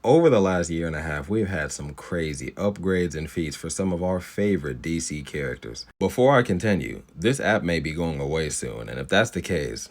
Over the last year and a half, we've had some crazy upgrades and feats for some of our favorite DC characters. Before I continue, this app may be going away soon, and if that's the case,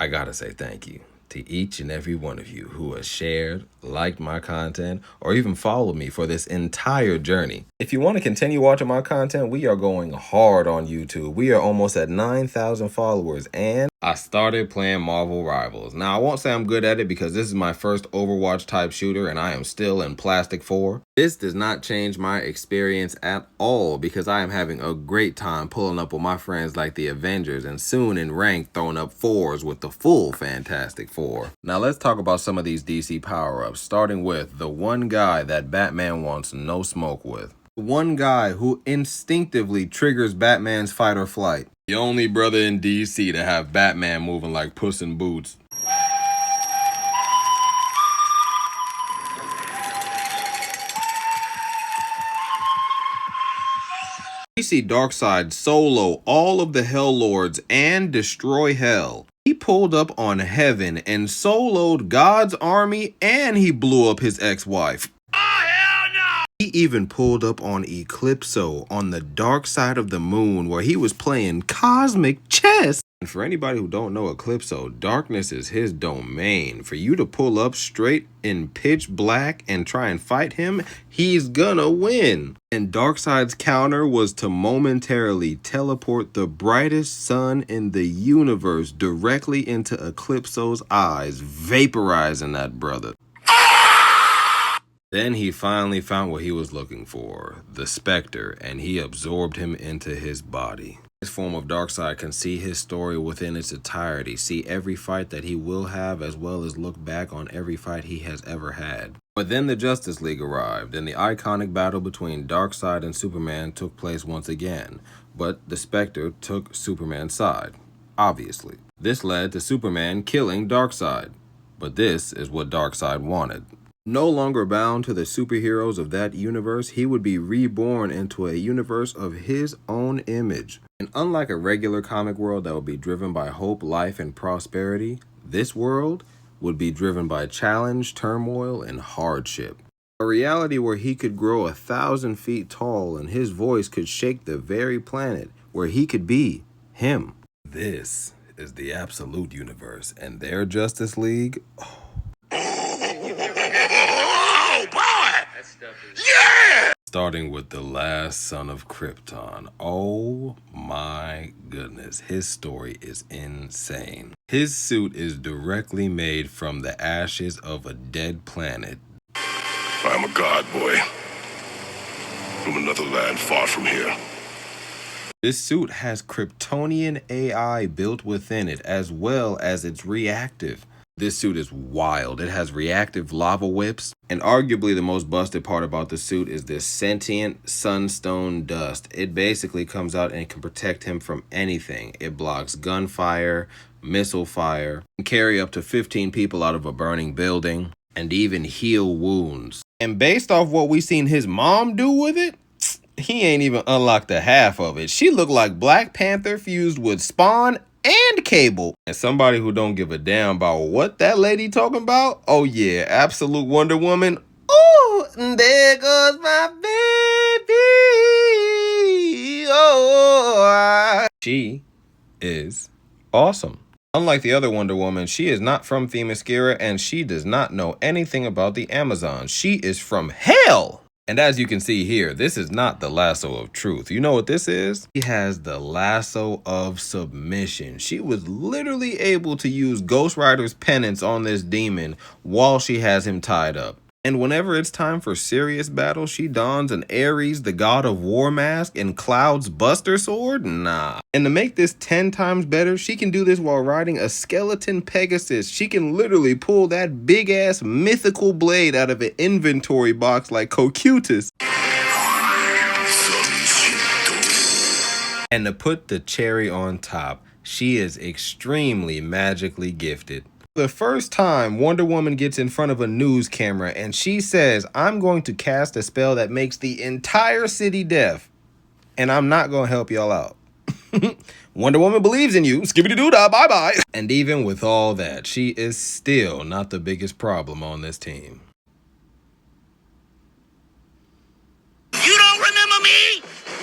I gotta say thank you to each and every one of you who has shared, liked my content, or even followed me for this entire journey. If you want to continue watching my content, we are going hard on YouTube. We are almost at 9,000 followers, and I started playing Marvel Rivals. Now, I won't say I'm good at it because this is my first Overwatch type shooter and I am still in Plastic 4. This does not change my experience at all because I am having a great time pulling up with my friends like the Avengers and soon in rank throwing up 4s with the full Fantastic Four. Now, let's talk about some of these DC power-ups, starting with the one guy that Batman wants no smoke with. One guy who instinctively triggers Batman's fight or flight. The only brother in DC to have Batman moving like Puss in Boots. We see Darkseid solo all of the Hell Lords and destroy Hell. He pulled up on Heaven and soloed God's army and he blew up his ex-wife. He even pulled up on Eclipso on the dark side of the moon where he was playing cosmic chess. And for anybody who don't know Eclipso, darkness is his domain. For you to pull up straight in pitch black and try and fight him, he's gonna win. And Darkseid's counter was to momentarily teleport the brightest sun in the universe directly into Eclipso's eyes, vaporizing that brother. Then he finally found what he was looking for, the Spectre, and he absorbed him into his body. This form of Darkseid can see his story within its entirety, see every fight that he will have, as well as look back on every fight he has ever had. But then the Justice League arrived, and the iconic battle between Darkseid and Superman took place once again. But the Spectre took Superman's side, obviously. This led to Superman killing Darkseid. But this is what Darkseid wanted. No longer bound to the superheroes of that universe, he would be reborn into a universe of his own image. And unlike a regular comic world that would be driven by hope, life, and prosperity, this world would be driven by challenge, turmoil, and hardship. A reality where he could grow 1,000 feet tall and his voice could shake the very planet, where he could be him. This is the absolute universe, and their Justice League... Yeah! Starting with the last son of Krypton. Oh my goodness, his story is insane. His suit is directly made from the ashes of a dead planet. I'm a god boy from another land far from here. This suit has Kryptonian AI built within it, as well as it's reactive. This suit is wild. It has reactive lava whips. And arguably the most busted part about the suit is this sentient sunstone dust. It basically comes out and can protect him from anything. It blocks gunfire, missile fire, can carry up to 15 people out of a burning building, and even heal wounds. And based off what we seen his mom do with it, he ain't even unlocked the half of it. She looked like Black Panther fused with Spawn and Cable. And somebody who don't give a damn about what that lady talking about, oh yeah, absolute Wonder Woman. Oh, there goes my baby. Oh, she is awesome. Unlike the other Wonder Woman, she is not from Themyscira and she does not know anything about the Amazon. She is from hell. And as you can see here, this is not the lasso of truth. You know what this is? He has the lasso of submission. She was literally able to use Ghost Rider's penance on this demon while she has him tied up. And whenever it's time for serious battle, she dons an Ares, the god of war mask, and Cloud's buster sword? Nah. And to make this 10 times better, she can do this while riding a skeleton Pegasus. She can literally pull that big ass mythical blade out of an inventory box like Cocutus. And to put the cherry on top, she is extremely magically gifted. The first time Wonder Woman gets in front of a news camera and she says, I'm going to cast a spell that makes the entire city deaf, and I'm not going to help y'all out. Wonder Woman believes in you. Skibbity-doo-dah, bye-bye. And even with all that, she is still not the biggest problem on this team.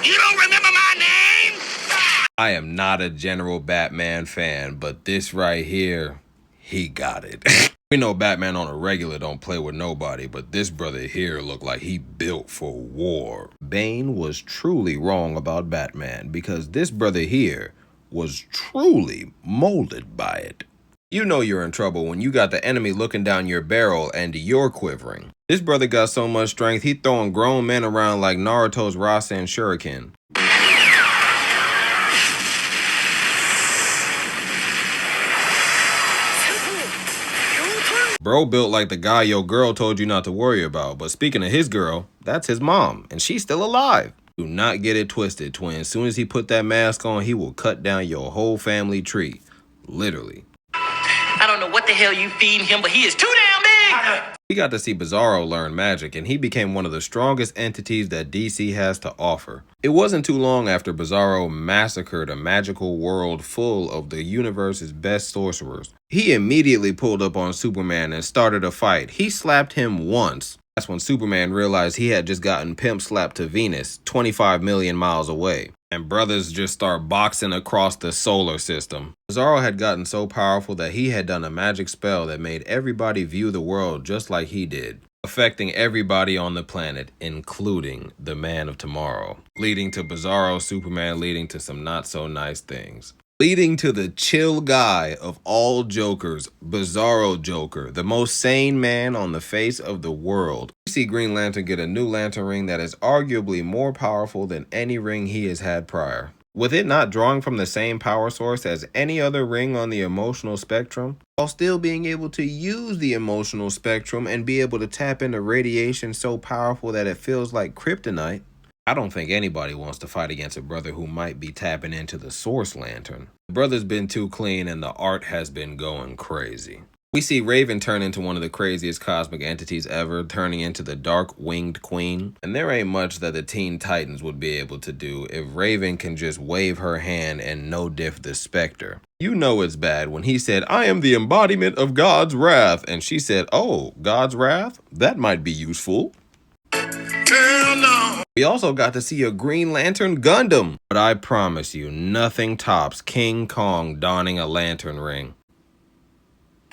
You don't remember my name? I am not a general Batman fan, but this right here, he got it. We know Batman on a regular don't play with nobody, but this brother here looked like he built for war. Bane was truly wrong about Batman because this brother here was truly molded by it. You know you're in trouble when you got the enemy looking down your barrel and you're quivering. This brother got so much strength, he throwing grown men around like Naruto's Rasen Shuriken. Bro built like the guy your girl told you not to worry about, but speaking of his girl, that's his mom, and she's still alive. Do not get it twisted, twin. As soon as he put that mask on, he will cut down your whole family tree. Literally. I don't know what the hell you feeding him, but he is too damn big! We got to see Bizarro learn magic, and he became one of the strongest entities that DC has to offer. It wasn't too long after Bizarro massacred a magical world full of the universe's best sorcerers. He immediately pulled up on Superman and started a fight. He slapped him once. That's when Superman realized he had just gotten pimp slapped to Venus, 25 million miles away. And brothers just start boxing across the solar system. Bizarro had gotten so powerful that he had done a magic spell that made everybody view the world just like he did, affecting everybody on the planet, including the Man of Tomorrow, leading to Bizarro Superman leading to some not so nice things. Leading to the chill guy of all Jokers, Bizarro Joker, the most sane man on the face of the world. We see Green Lantern get a new lantern ring that is arguably more powerful than any ring he has had prior. With it not drawing from the same power source as any other ring on the emotional spectrum, while still being able to use the emotional spectrum and be able to tap into radiation so powerful that it feels like kryptonite. I don't think anybody wants to fight against a brother who might be tapping into the source lantern. The brother's been too clean and the art has been going crazy. We see Raven turn into one of the craziest cosmic entities ever, turning into the Dark-Winged Queen. And there ain't much that the Teen Titans would be able to do if Raven can just wave her hand and no-diff the Spectre. You know it's bad when he said, "I am the embodiment of God's wrath," and she said, "Oh, God's wrath? That might be useful." Hell no. We also got to see a Green Lantern Gundam. But I promise you, nothing tops King Kong donning a lantern ring.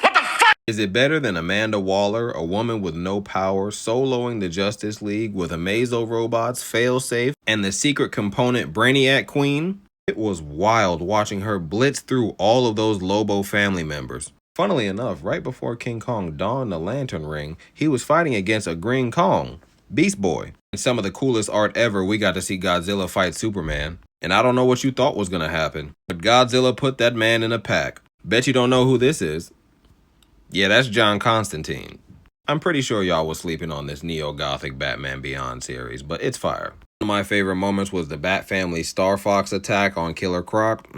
What the fuck? Is it better than Amanda Waller, a woman with no power, soloing the Justice League with Amazo robots, Failsafe, and the secret component Brainiac Queen? It was wild watching her blitz through all of those Lobo family members. Funnily enough, right before King Kong donned the lantern ring, he was fighting against a Green Kong, Beast Boy. In some of the coolest art ever, we got to see Godzilla fight Superman. And I don't know what you thought was gonna happen, but Godzilla put that man in a pack. Bet you don't know who this is. Yeah, that's John Constantine. I'm pretty sure y'all was sleeping on this neo-gothic Batman Beyond series, but it's fire. One of my favorite moments was the Bat Family Star Fox attack on Killer Croc.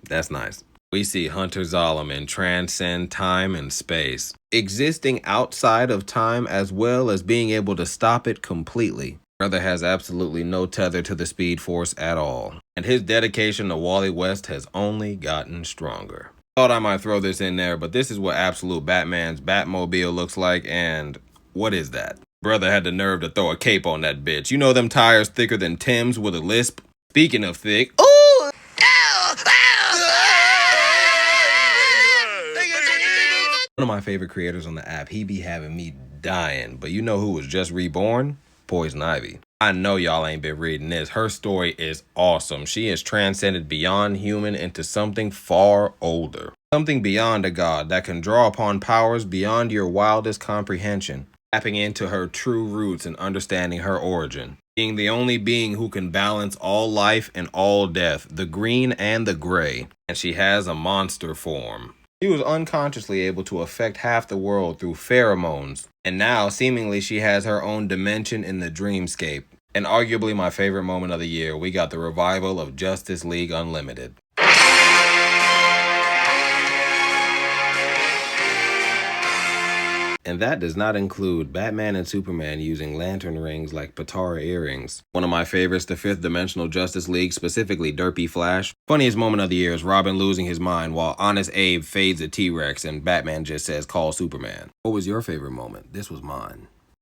That's nice. We see Hunter Zolomon transcend time and space, existing outside of time as well as being able to stop it completely. Brother has absolutely no tether to the Speed Force at all, and his dedication to Wally West has only gotten stronger. Thought I might throw this in there, but this is what Absolute Batman's Batmobile looks like, and what is that? Brother had the nerve to throw a cape on that bitch. You know them tires thicker than Tim's with a lisp? Speaking of thick, ooh! One of my favorite creators on the app, he be having me dying, but you know who was just reborn? Poison Ivy. I know y'all ain't been reading this. Her story is awesome. She has transcended beyond human into something far older. Something beyond a god that can draw upon powers beyond your wildest comprehension. Tapping into her true roots and understanding her origin. Being the only being who can balance all life and all death, the green and the gray. And she has a monster form. She was unconsciously able to affect half the world through pheromones, and now seemingly she has her own dimension in the dreamscape. And arguably my favorite moment of the year, we got the revival of Justice League Unlimited. And that does not include Batman and Superman using lantern rings like Patara earrings. One of my favorites, the fifth dimensional Justice League, specifically Derpy Flash. Funniest moment of the year is Robin losing his mind while Honest Abe fades a T-Rex and Batman just says, "Call Superman." What was your favorite moment? This was mine.